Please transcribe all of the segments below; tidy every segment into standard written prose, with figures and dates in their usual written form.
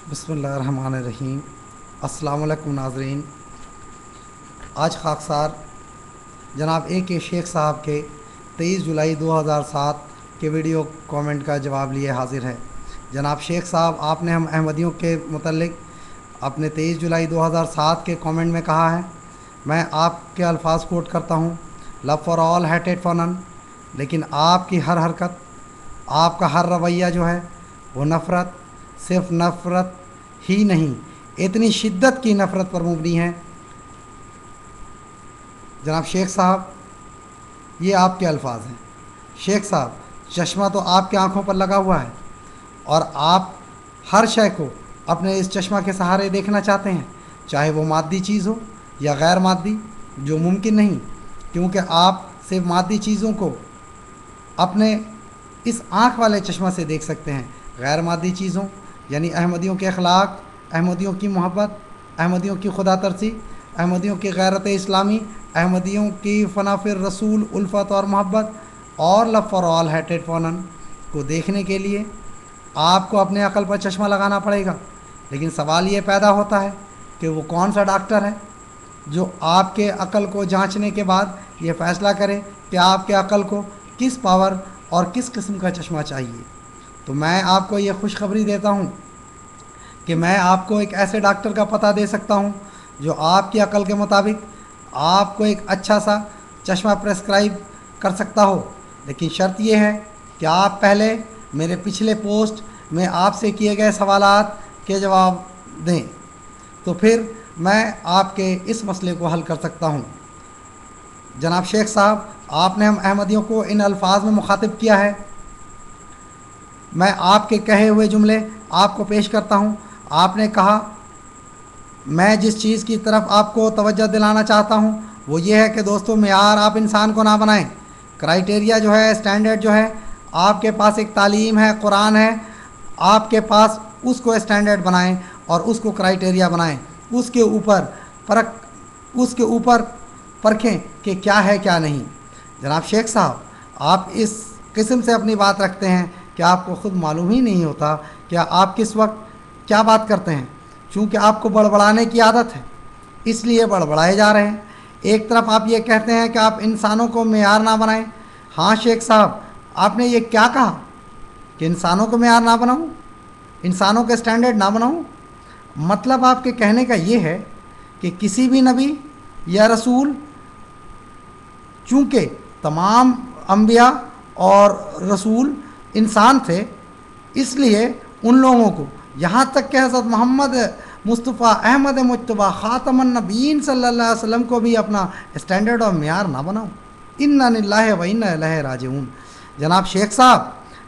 بسم اللہ الرحمن الرحیم۔ السلام علیکم ناظرین۔ آج خاکسار جناب اے کے شیخ صاحب کے 23 جولائی 2007 کے ویڈیو کامنٹ کا جواب لیے حاضر ہے۔ جناب شیخ صاحب، آپ نے ہم احمدیوں کے متعلق اپنے 23 جولائی 2007 کے کامنٹ میں کہا ہے، میں آپ کے الفاظ کوٹ کرتا ہوں، love for all hated for none, لیکن آپ کی ہر حرکت، آپ کا ہر رویہ جو ہے وہ نفرت، صرف نفرت ہی نہیں، اتنی شدت کی نفرت پر مبنی ہے۔ جناب شیخ صاحب، یہ آپ کے الفاظ ہیں۔ شیخ صاحب، چشمہ تو آپ کے آنکھوں پر لگا ہوا ہے اور آپ ہر شے کو اپنے اس چشمہ کے سہارے دیکھنا چاہتے ہیں، چاہے وہ مادی چیز ہو یا غیر مادی، جو ممکن نہیں، کیونکہ آپ صرف مادی چیزوں کو اپنے اس آنکھ والے چشمہ سے دیکھ سکتے ہیں، غیر مادی چیزوں یعنی احمدیوں کے اخلاق، احمدیوں کی محبت، احمدیوں کی خدا ترسی، احمدیوں کی غیرت اسلامی، احمدیوں کی فنا فی الرسول الفت اور محبت اور love for all hated for none کو دیکھنے کے لیے آپ کو اپنے عقل پر چشمہ لگانا پڑے گا۔ لیکن سوال یہ پیدا ہوتا ہے کہ وہ کون سا ڈاکٹر ہے جو آپ کے عقل کو جانچنے کے بعد یہ فیصلہ کرے کہ آپ کے عقل کو کس پاور اور کس قسم کا چشمہ چاہیے۔ تو میں آپ کو یہ خوشخبری دیتا ہوں کہ میں آپ کو ایک ایسے ڈاکٹر کا پتہ دے سکتا ہوں جو آپ کی عقل کے مطابق آپ کو ایک اچھا سا چشمہ پرسکرائب کر سکتا ہو، لیکن شرط یہ ہے کہ آپ پہلے میرے پچھلے پوسٹ میں آپ سے کیے گئے سوالات کے جواب دیں، تو پھر میں آپ کے اس مسئلے کو حل کر سکتا ہوں۔ جناب شیخ صاحب، آپ نے ہم احمدیوں کو ان الفاظ میں مخاطب کیا ہے، میں آپ کے کہے ہوئے جملے آپ کو پیش کرتا ہوں۔ آپ نے کہا، میں جس چیز کی طرف آپ کو توجہ دلانا چاہتا ہوں وہ یہ ہے کہ دوستو، معیار آپ انسان کو نہ بنائیں، کرائٹیریا جو ہے، اسٹینڈرڈ جو ہے، آپ کے پاس ایک تعلیم ہے، قرآن ہے، آپ کے پاس اس کو اسٹینڈرڈ بنائیں اور اس کو کرائٹیریا بنائیں، اس کے اوپر پرکھیں کہ کیا ہے کیا نہیں۔ جناب شیخ صاحب، آپ اس قسم سے اپنی بات رکھتے ہیں کہ آپ کو خود معلوم ہی نہیں ہوتا کہ آپ کس وقت کیا بات کرتے ہیں، چونکہ آپ کو بڑبڑانے کی عادت ہے، اس لیے بڑبڑائے جا رہے ہیں۔ ایک طرف آپ یہ کہتے ہیں کہ آپ انسانوں کو معیار نہ بنائیں۔ ہاں شیخ صاحب، آپ نے یہ کیا کہا کہ انسانوں کو معیار نہ بناؤں، انسانوں کے اسٹینڈرڈ نہ بناؤں؟ مطلب آپ کے کہنے کا یہ ہے کہ کسی بھی نبی یا رسول، چونکہ تمام انبیاء اور رسول انسان تھے، اس لیے ان لوگوں کو، یہاں تک کہ حضرت محمد مصطفیٰ احمد مجتبیٰ خاتم النبیین صلی اللہ علیہ وسلم کو بھی اپنا اسٹینڈرڈ اور معیار نہ بناؤ۔ انا للہ و انا الیہ راجعون۔ جناب شیخ صاحب،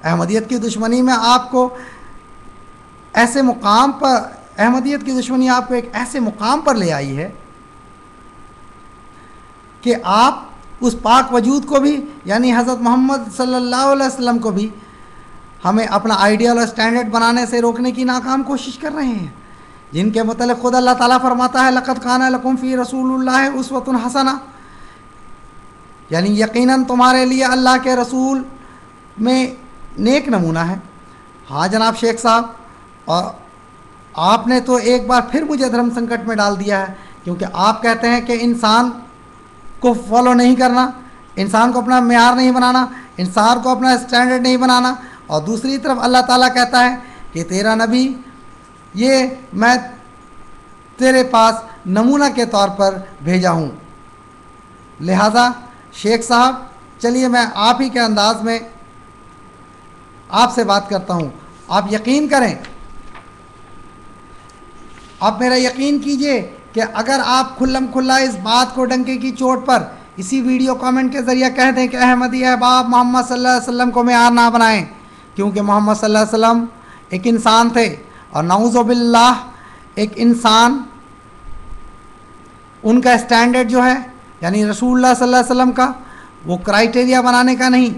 احمدیت کی دشمنی میں آپ کو ایسے مقام پر، احمدیت کی دشمنی آپ کو ایک ایسے مقام پر لے آئی ہے کہ آپ اس پاک وجود کو بھی، یعنی حضرت محمد صلی اللہ علیہ وسلم کو بھی، ہمیں اپنا آئیڈیل اور اسٹینڈرڈ بنانے سے روکنے کی ناکام کوشش کر رہے ہیں، جن کے متعلق خود اللہ تعالیٰ فرماتا ہے، لقد کان لکم فی رسول اللہ اسوۃ حسنہ، یعنی یقیناً تمہارے لیے اللہ کے رسول میں نیک نمونہ ہے۔ ہاں جناب شیخ صاحب، اور آپ نے تو ایک بار پھر مجھے دھرم سنکٹ میں ڈال دیا ہے، کیونکہ آپ کہتے ہیں کہ انسان کو فالو نہیں کرنا، انسان کو اپنا معیار نہیں بنانا، انسان کو اپنا اسٹینڈرڈ نہیں بنانا، اور دوسری طرف اللہ تعالیٰ کہتا ہے کہ تیرا نبی یہ میں تیرے پاس نمونہ کے طور پر بھیجا ہوں۔ لہذا شیخ صاحب، چلیے میں آپ ہی کے انداز میں آپ سے بات کرتا ہوں، آپ یقین کریں، آپ میرا یقین کیجئے کہ اگر آپ کھلم کھلا اس بات کو ڈنکے کی چوٹ پر اسی ویڈیو کامنٹ کے ذریعے کہہ دیں کہ احمدی احباب محمد صلی اللہ علیہ وسلم کو معیار نہ بنائیں، کیونکہ محمد صلی اللہ علیہ وسلم ایک انسان تھے، اور نعوذ باللہ ایک انسان، ان کا اسٹینڈرڈ جو ہے، یعنی رسول اللہ صلی اللہ علیہ وسلم کا، وہ کرائٹیریا بنانے کا نہیں،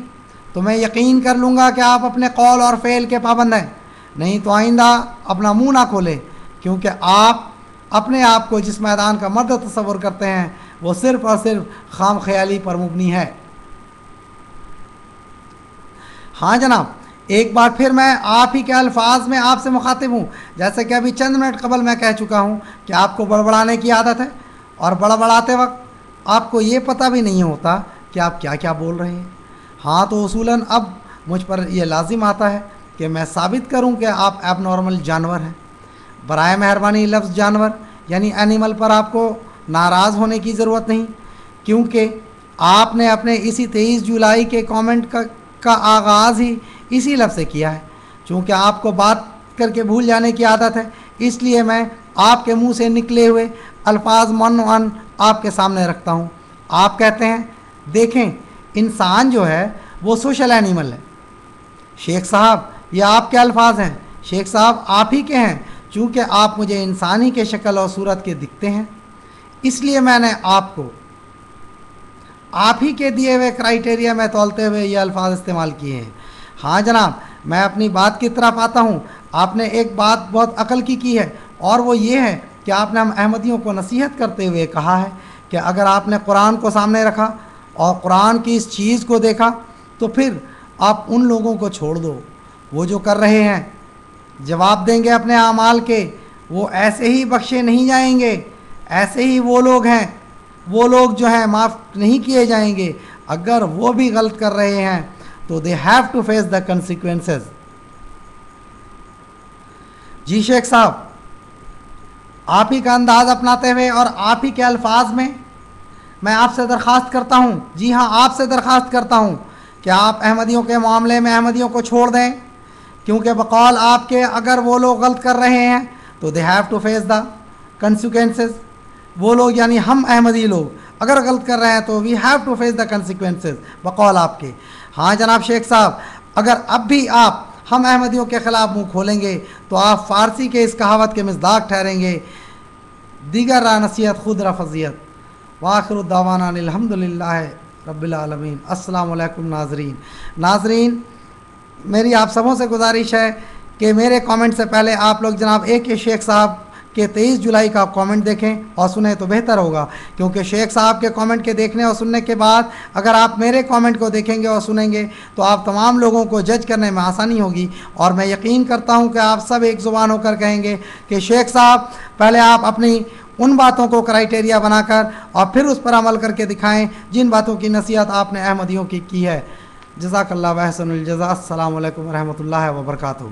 تو میں یقین کر لوں گا کہ آپ اپنے قول اور فعل کے پابند ہیں، نہیں تو آئندہ اپنا منہ نہ کھولیں، کیونکہ آپ اپنے آپ کو جس میدان کا مرد تصور کرتے ہیں وہ صرف اور صرف خام خیالی پر مبنی ہے۔ ہاں جناب، ایک بار پھر میں آپ ہی کے الفاظ میں آپ سے مخاطب ہوں، جیسے کہ ابھی چند منٹ قبل میں کہہ چکا ہوں کہ آپ کو بڑبڑانے کی عادت ہے، اور بڑبڑاتے وقت آپ کو یہ پتہ بھی نہیں ہوتا کہ آپ کیا کیا بول رہے ہیں۔ ہاں تو اصولاً اب مجھ پر یہ لازم آتا ہے کہ میں ثابت کروں کہ آپ ایب نارمل جانور ہیں۔ برائے مہربانی لفظ جانور یعنی اینیمل پر آپ کو ناراض ہونے کی ضرورت نہیں، کیونکہ آپ نے اپنے اسی 23 جولائی کے کامنٹ کا آغاز ہی اسی لفظ سے کیا ہے۔ چونکہ آپ کو بات کر کے بھول جانے کی عادت ہے، اس لیے میں آپ کے منہ سے نکلے ہوئے الفاظ من ون آپ کے سامنے رکھتا ہوں۔ آپ کہتے ہیں دیکھیں انسان جو ہے وہ سوشل اینیمل ہے۔ شیخ صاحب یہ آپ کے الفاظ ہیں۔ شیخ صاحب آپ ہی کے ہیں، چونکہ آپ مجھے انسانی کے شکل اور صورت کے دکھتے ہیں، اس لیے میں نے آپ کو آپ ہی کے دیے ہوئے کرائیٹیریا میں تولتے ہوئے یہ الفاظ استعمال کیے ہیں۔ ہاں جناب، میں اپنی بات کی طرف آتا ہوں۔ آپ نے ایک بات بہت عقل کی ہے، اور وہ یہ ہے کہ آپ نے ہم احمدیوں کو نصیحت کرتے ہوئے کہا ہے کہ اگر آپ نے قرآن کو سامنے رکھا اور قرآن کی اس چیز کو دیکھا تو پھر آپ ان لوگوں کو چھوڑ دو، وہ جو کر رہے ہیں جواب دیں گے اپنے اعمال کے، وہ ایسے ہی بخشے نہیں جائیں گے، ایسے ہی وہ لوگ ہیں، وہ لوگ جو ہیں معاف نہیں کیے جائیں گے۔ اگر وہ بھی غلط کر رہے ہیں تو they have to face the consequences۔ جی شیخ صاحب، آپ ہی کا انداز اپناتے ہوئے اور آپ ہی کے الفاظ میں آپ سے درخواست کرتا ہوں، جی ہاں آپ سے درخواست کرتا ہوں کہ آپ احمدیوں کے معاملے میں احمدیوں کو چھوڑ دیں، کیونکہ بقول آپ کے اگر وہ لوگ غلط کر رہے ہیں تو they have to face the consequences۔ وہ لوگ یعنی ہم احمدی لوگ اگر غلط کر رہے ہیں تو we have to face the consequences بقول آپ کے۔ ہاں جناب شیخ صاحب، اگر اب بھی آپ ہم احمدیوں کے خلاف منہ کھولیں گے تو آپ فارسی کے اس کہاوت کے مصداق ٹھہریں گے، دیگر راہ نصیحت خود را فضیحت۔ وآخر الدعوانا الحمد للہ رب العالمین۔ السلام علیکم ناظرین، میری آپ سبوں سے گزارش ہے کہ میرے کامنٹ سے پہلے آپ لوگ جناب ایک شیخ صاحب کے 23 جولائی کا کامنٹ دیکھیں اور سنیں تو بہتر ہوگا، کیونکہ شیخ صاحب کے کامنٹ کے دیکھنے اور سننے کے بعد اگر آپ میرے کامنٹ کو دیکھیں گے اور سنیں گے تو آپ تمام لوگوں کو جج کرنے میں آسانی ہوگی، اور میں یقین کرتا ہوں کہ آپ سب ایک زبان ہو کر کہیں گے کہ شیخ صاحب پہلے آپ اپنی ان باتوں کو کرائیٹیریا بنا کر اور پھر اس پر عمل کر کے دکھائیں جن باتوں کی نصیحت آپ نے احمدیوں کی ہے۔ جزاک اللہ و احسن الجزاء۔ السلام علیکم ورحمۃ اللہ وبرکاتہ۔